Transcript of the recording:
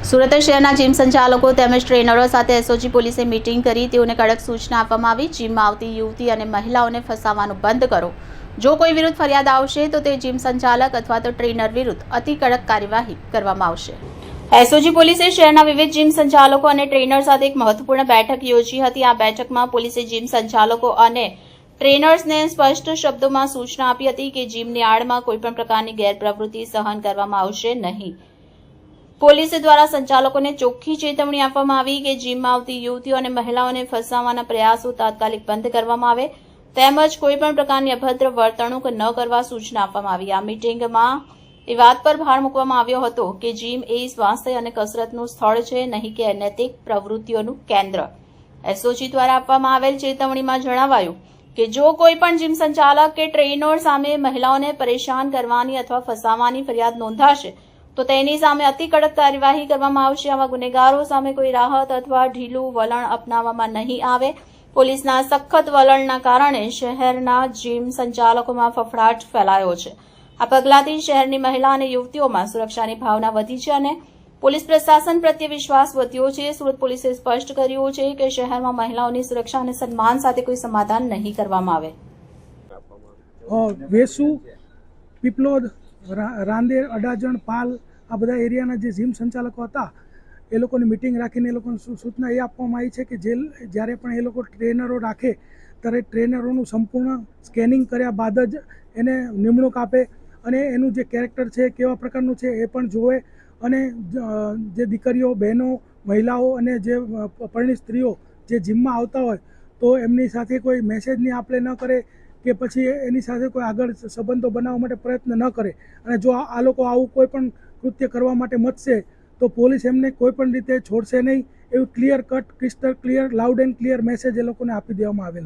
સુરત શહેરના જીમ સંચાલકો તેમજ ટ્રેનરો સાથે એસઓજી પોલીસે મીટિંગ કરી તેઓને કડક સૂચના આપવામાં આવી। જીમમાં આવતી યુવતી અને મહિલાઓને ફસાવવાનું બંધ કરો। જો કોઈ વિરુદ્ધ ફરિયાદ આવશે તો તે જીમ સંચાલક અથવા તો ટ્રેનર વિરુદ્ધ અતિ કડક કાર્યવાહી કરવામાં આવશે। એસઓજી પોલીસે શહેરના વિવિધ જીમ સંચાલકો અને ટ્રેનર સાથે એક મહત્વપૂર્ણ બેઠક યોજી હતી। આ બેઠકમાં પોલીસે જીમ સંચાલકો અને ટ્રેનર્સને સ્પષ્ટ શબ્દોમાં સૂચના આપી હતી કે જીમની આડમાં કોઈપણ પ્રકારની ગેરપ્રવૃત્તિ સહન કરવામાં આવશે નહીં। પોલીસ દ્વારા સંચાલકોને ચોખ્ખી ચેતવણી આપવામાં આવી કે જીમમાં આવતી યુવતીઓ અને મહિલાઓને ફસાવવાના પ્રયાસો તાત્કાલિક બંધ કરવામાં આવે તેમજ કોઈપણ પ્રકારની અભદ્ર વર્તણૂક ન કરવા સૂચના આપવામાં આવી। આ મીટિંગમાં એ વાત પર ભાર મૂકવામાં આવ્યો હતો કે જીમ એ સ્વાસ્થ્ય અને કસરતનું સ્થળ છે, નહીં કે અનૈતિક પ્રવૃત્તિઓનું કેન્દ્ર। એસઓજી દ્વારા આપવામાં આવેલ ચેતવણીમાં જણાવાયું કે જો કોઈ પણ જીમ સંચાલક કે ટ્રેનર સામે મહિલાઓને પરેશાન કરવાની અથવા ફસાવવાની ફરિયાદ નોંધાશે તો તેની સામે અતિ કડક કાર્યવાહી કરવામાં આવશે। આવા ગુનેગારો સામે કોઈ રાહત અથવા ઢીલું વલણ અપનાવવામાં નહીં આવે। પોલીસના સખત વલણના કારણે શહેરના જીમ સંચાલકોમાં ફફડાટ ફેલાયો છે। આ પગલાંથી શહેરની મહિલા અને યુવતીઓમાં સુરક્ષાની ભાવના વધી છે અને પોલીસ પ્રશાસન પ્રત્યે વિશ્વાસ વધ્યો છે। સુરત પોલીસે સ્પષ્ટ કર્યું છે કે શહેરમાં મહિલાઓની સુરક્ષા અને સન્માન સાથે કોઈ સમાધાન નહીં કરવામાં આવે। વેસુ, પીપલોદ, રાંદેર, અડાજણ, પાલ આ બધા એરિયાના જે જીમ સંચાલકો હતા એ લોકોની મિટિંગ રાખીને એ લોકોને સૂચના એ આપવામાં આવી છે કે જ્યારે પણ એ લોકો ટ્રેનરો રાખે ત્યારે ટ્રેનરોનું સંપૂર્ણ સ્કેનિંગ કર્યા બાદ જ એને નિમણૂક આપે અને એનું જે કેરેક્ટર છે કેવા પ્રકારનું છે એ પણ જોવે અને જે દીકરીઓ, બહેનો, મહિલાઓ અને જે પરણિત સ્ત્રીઓ જે જીમમાં આવતા હોય તો એમની સાથે કોઈ મેસેજની આપ-લે ન કરે કે પછી એની સાથે કોઈ આગળ સંબંધો બનાવવા માટે પ્રયત્ન ન કરે અને જો આ લોકો આવું કોઈ પણ કૃત્ય કરવા માટે મથશે તો પોલીસ એમને કોઈ પણ રીતે છોડશે નહીં। એવું clear cut, crystal clear, loud and clear message એ લોકોને આપી દેવામાં આવેલો છે।